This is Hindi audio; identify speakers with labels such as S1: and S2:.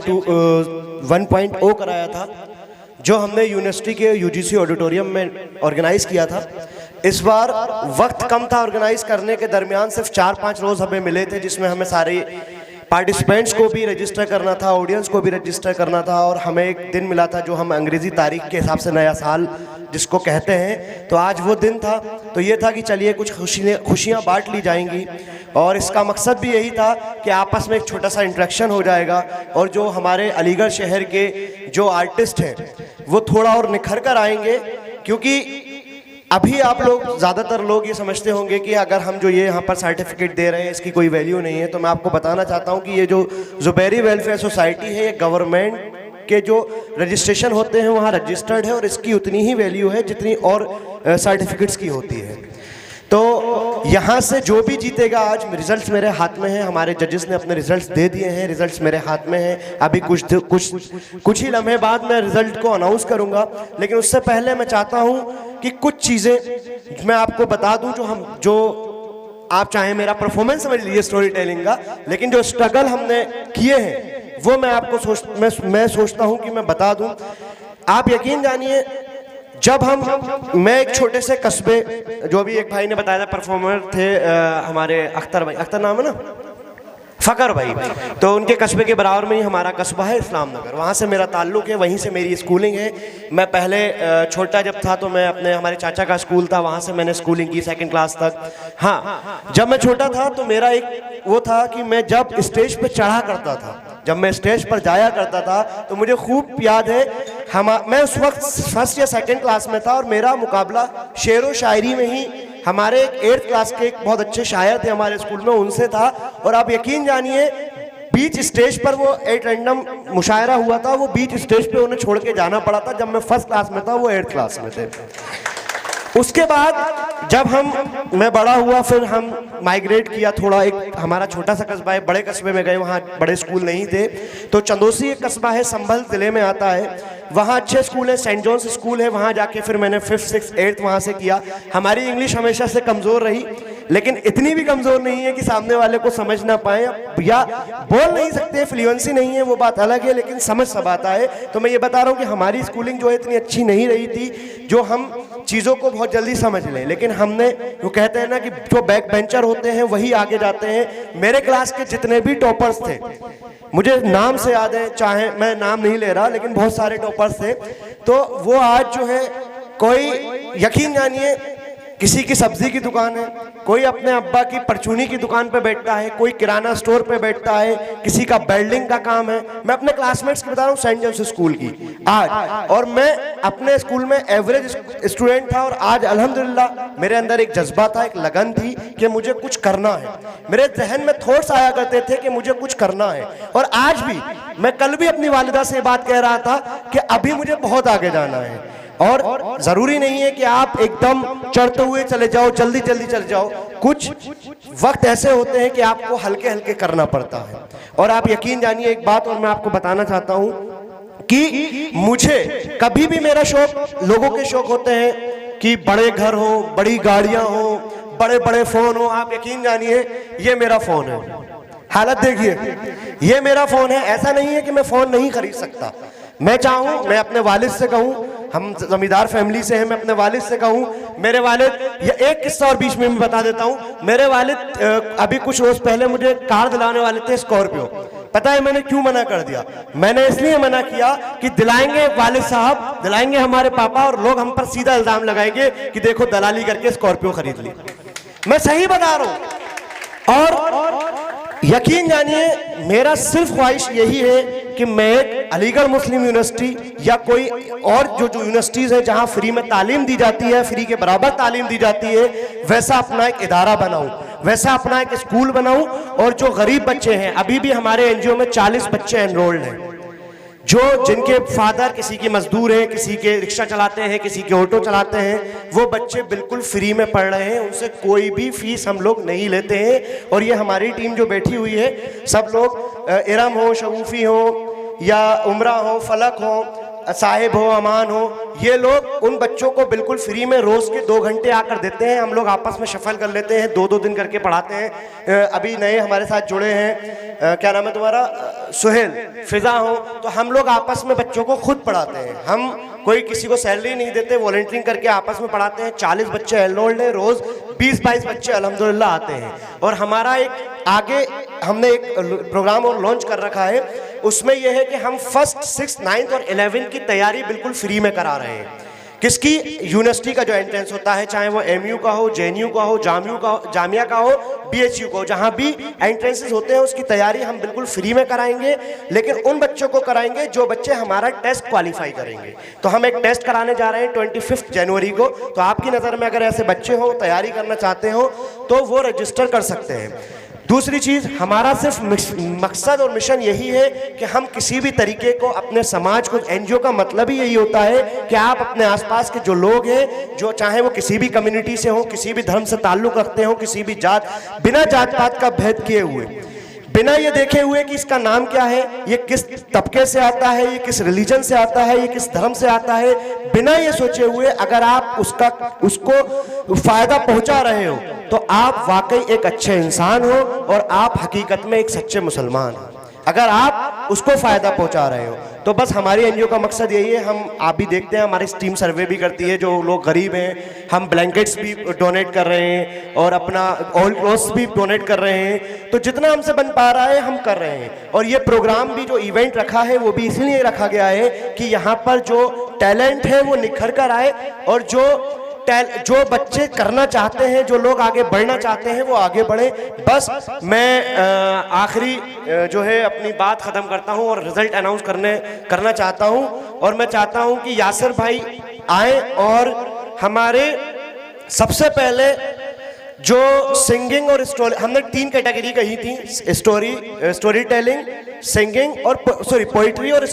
S1: 1.0 कराया था, जो हमने यूनिवर्सिटी के यूजीसी ऑडिटोरियम में ऑर्गेनाइज़ किया था। इस बार वक्त कम था ऑर्गेनाइज़ करने के दरमियान, सिर्फ 4-5 रोज़ हमें मिले थे, जिसमें हमें सारे पार्टिसिपेंट्स को भी रजिस्टर करना था, ऑडियंस को भी रजिस्टर करना था, और हमें एक दिन मिला था जो हम अंग्रेज़ी तारीख के हिसाब से नया साल जिसको कहते हैं। तो आज वो दिन था, तो ये था कि चलिए कुछ खुशियाँ बांट ली जाएंगी, और इसका मकसद भी यही था कि आपस में एक छोटा सा इंटरेक्शन हो जाएगा, और जो हमारे अलीगढ़ शहर के जो आर्टिस्ट हैं वो थोड़ा और निखर कर आएंगे। क्योंकि अभी आप लोग ज़्यादातर लोग ये समझते होंगे कि अगर हम जो ये यहाँ पर सर्टिफिकेट दे रहे हैं इसकी कोई वैल्यू नहीं है, तो मैं आपको बताना चाहता हूँ कि ये जो ज़ुबैरी वेलफेयर सोसाइटी है, ये गवर्नमेंट के जो रजिस्ट्रेशन होते हैं वहाँ रजिस्टर्ड है, और इसकी उतनी ही वैल्यू है जितनी और सर्टिफिकेट्स की होती है। तो यहाँ से जो भी जीतेगा, आज रिजल्ट्स मेरे हाथ में हैं, हमारे जजेस ने अपने रिजल्ट्स दे दिए हैं, रिजल्ट्स मेरे हाथ में हैं। अभी कुछ ही लम्हे बाद मैं रिजल्ट को अनाउंस करूँगा, लेकिन उससे पहले मैं चाहता हूँ कि कुछ चीज़ें मैं आपको बता दूँ जो आप चाहे मेरा परफॉर्मेंस समझ लीजिए स्टोरी टेलिंग का, लेकिन जो स्ट्रगल हमने किए हैं वो मैं आपको मैं सोचता हूँ कि मैं बता दूँ। आप यकीन जानिए, जब मैं एक छोटे से कस्बे, जो भी एक भाई ने बताया था परफॉर्मर थे हमारे अख्तर भाई, अख्तर नाम है ना, फ़कर भाई, तो उनके कस्बे के बराबर में ही हमारा कस्बा है इस्लाम नगर, वहाँ से मेरा ताल्लुक़ है, वहीं से मेरी स्कूलिंग है। मैं पहले छोटा जब था तो मैं हमारे चाचा का स्कूल था, वहाँ से मैंने स्कूलिंग की 2nd क्लास तक। हाँ, जब मैं छोटा था तो मेरा एक वो था कि मैं जब स्टेज पे चढ़ा करता था, जब मैं स्टेज पर जाया करता था, तो मुझे खूब याद है मैं उस वक्त 1st या 2nd क्लास में था, और मेरा मुकाबला शेर व शायरी में ही हमारे 8th क्लास के एक बहुत अच्छे शायर थे हमारे स्कूल में, उनसे था। और आप यकीन जानिए, बीच स्टेज पर वो एक रैंडम मुशायरा हुआ था, वो बीच स्टेज पे उन्हें छोड़ के जाना पड़ा था। जब मैं 1st क्लास में था, वो 8th क्लास में थे। उसके बाद जब मैं बड़ा हुआ, फिर हम माइग्रेट किया थोड़ा, एक हमारा छोटा सा कस्बा है, बड़े कस्बे में गए, वहाँ बड़े स्कूल नहीं थे, तो चंदोसी एक कस्बा है, संभल ज़िले में आता है, वहाँ अच्छे स्कूल है, सेंट जॉन्स स्कूल है, वहाँ जाके फिर मैंने 5th 6th 8th वहाँ से किया। हमारी इंग्लिश हमेशा से कमज़ोर रही, लेकिन इतनी भी कमज़ोर नहीं है कि सामने वाले को समझ ना पाए, या बोल नहीं सकते, फ्लुएंसी नहीं है, वो बात अलग है, लेकिन समझ सब आता है। तो मैं ये बता रहा हूँ कि हमारी स्कूलिंग जो है इतनी अच्छी नहीं रही थी जो हम चीज़ों को बहुत जल्दी समझ लें, लेकिन हमने, वो कहते हैं ना कि जो बैक बेंचर होते हैं वही आगे जाते हैं। मेरे क्लास के जितने भी टॉपर्स थे, मुझे नाम से याद है, चाहे मैं नाम नहीं ले रहा, लेकिन बहुत सारे टॉपर्स थे, तो वो आज जो है, कोई यकीन जानिए किसी की सब्जी की दुकान है, कोई अपने अब्बा की परचूनी की दुकान पे बैठता है, कोई किराना स्टोर पे बैठता है, किसी का वेल्डिंग का काम है। मैं अपने क्लासमेट्स की बता रहा हूँ, सेंट जेम्स स्कूल की आज, और मैं अपने स्कूल में एवरेज स्टूडेंट था, और आज अल्हम्दुलिल्लाह मेरे अंदर एक जज्बा था, एक लगन थी कि मुझे कुछ करना है। मेरे जहन में थॉट्स आया करते थे कि मुझे कुछ करना है, और आज भी, मैं कल भी अपनी वालिदा से बात कह रहा था कि अभी मुझे बहुत आगे जाना है, और ज़रूरी नहीं है कि आप एकदम चढ़ते हुए चले जाओ, जल्दी जल्दी चले जाओ। कुछ वक्त ऐसे होते हैं कि आपको हल्के हल्के करना पड़ता है। और आप यकीन जानिए, एक बात और मैं आपको बताना चाहता हूँ कि मुझे कभी भी, मेरा शौक, लोगों के शौक होते हैं कि बड़े घर हो, बड़ी गाड़ियाँ हो, बड़े बड़े फ़ोन हो। आप यकीन जानिए, ये मेरा फ़ोन है, हालत देखिए, ये मेरा फ़ोन है। ऐसा नहीं है कि मैं फ़ोन नहीं खरीद सकता, मैं चाहूँ, मैं अपने वालिद से कहूँ, हम जमींदार फैमिली से हैं, मैं अपने वालिद से कहूँ, मेरे वालिद, ये एक किस्सा और बीच में बता देता हूँ। मेरे वालिद अभी कुछ रोज पहले मुझे कार दिलाने वाले थे, स्कॉर्पियो। पता है मैंने क्यों मना कर दिया? मैंने इसलिए मना किया कि दिलाएंगे वालिद साहब, दिलाएंगे हमारे पापा, और लोग हम पर सीधा इल्जाम लगाएंगे कि देखो दलाली करके स्कॉर्पियो खरीद ली। मैं सही बता रहा हूँ। और यकीन जानिए, मेरा सिर्फ ख्वाहिश यही है कि मैं एक अलीगढ़ मुस्लिम यूनिवर्सिटी या कोई और जो यूनिवर्सिटीज़ है जहां फ्री में तालीम दी जाती है, फ्री के बराबर तालीम दी जाती है, वैसा अपना एक इदारा बनाऊं, वैसा अपना एक स्कूल बनाऊं। और जो गरीब बच्चे हैं, अभी भी हमारे एनजीओ में 40 बच्चे एनरोल्ड हैं, जिनके फादर किसी की मजदूर है, किसी के रिक्शा चलाते हैं, किसी के ऑटो चलाते हैं, वो बच्चे बिल्कुल फ्री में पढ़ रहे हैं, उनसे कोई भी फीस हम लोग नहीं लेते हैं। और ये हमारी टीम जो बैठी हुई है, सब लोग इरम हो, शगूफी हो, या उमरा हो, फलक हो, साहिब हो, अमान हो, ये लोग उन बच्चों को बिल्कुल फ्री में रोज के 2 घंटे आकर देते हैं। हम लोग आपस में शफल कर लेते हैं, 2-2 दिन करके पढ़ाते हैं। अभी नए हमारे साथ जुड़े हैं, क्या नाम है तुम्हारा, सुहेल, फिजा हो, तो हम लोग आपस में बच्चों को खुद पढ़ाते हैं। हम कोई किसी को सैलरी नहीं देते, वॉलंटियरिंग करके आपस में पढ़ाते हैं। 40 बच्चे एनरोल्ड हैं, रोज 20-22 बच्चे अल्हम्दुलिल्लाह आते हैं। और हमारा एक आगे हमने एक प्रोग्राम और लॉन्च कर रखा है, उसमें यह है कि हम फर्स्ट, 6th, 9th और 11th की तैयारी बिल्कुल फ्री में करा रहे हैं। किसकी? यूनिवर्सिटी का जो एंट्रेंस होता है, चाहे वो एमयू का हो, जेएनयू का हो, जामिया का हो, बीएचयू का हो, जहां भी एंट्रेंसेस होते हैं उसकी तैयारी हम बिल्कुल फ्री में कराएंगे। लेकिन उन बच्चों को कराएंगे जो बच्चे हमारा टेस्ट क्वालिफाई करेंगे। तो हम एक टेस्ट कराने जा रहे हैं 25 जनवरी को। तो आपकी नज़र में अगर ऐसे बच्चे हो, तैयारी करना चाहते हो, तो वो रजिस्टर कर सकते हैं। दूसरी चीज़, हमारा सिर्फ मकसद और मिशन यही है कि हम किसी भी तरीके को अपने समाज को, एनजीओ का मतलब ही यही होता है कि आप अपने आसपास के जो लोग हैं, जो चाहे वो किसी भी कम्युनिटी से हो, किसी भी धर्म से ताल्लुक़ रखते हो, किसी भी जात, बिना जात पात का भेद किए हुए, बिना ये देखे हुए कि इसका नाम क्या है, ये किस तबके से आता है, ये किस रिलीजन से आता है, ये किस धर्म से आता है, बिना ये सोचे हुए अगर आप उसको फायदा पहुंचा रहे हो तो आप वाकई एक अच्छे इंसान हो और आप हकीकत में एक सच्चे मुसलमान हो, अगर आप उसको फायदा पहुंचा रहे हो। तो बस हमारी एनजीओ का मकसद यही है। हम आप भी देखते हैं, हमारी टीम सर्वे भी करती है, जो लोग गरीब हैं, हम ब्लैंकेट्स भी डोनेट कर रहे हैं और अपना ऑल क्लोथ्स भी डोनेट कर रहे हैं। तो जितना हमसे बन पा रहा है हम कर रहे हैं। और ये प्रोग्राम भी, जो इवेंट रखा है, वो भी इसलिए रखा गया है कि यहाँ पर जो टैलेंट है वो निखर कर आए और जो बच्चे करना चाहते हैं, जो लोग आगे बढ़ना चाहते हैं, वो आगे बढ़े। बस मैं आखिरी जो है अपनी बात ख़त्म करता हूं और रिजल्ट अनाउंस करना चाहता हूं। और मैं चाहता हूं कि यासिर भाई आए और हमारे सबसे पहले जो सिंगिंग और स्टोरी, हमने 3 कैटेगरी कही थी, स्टोरी टेलिंग, सिंगिंग और पोइट्री और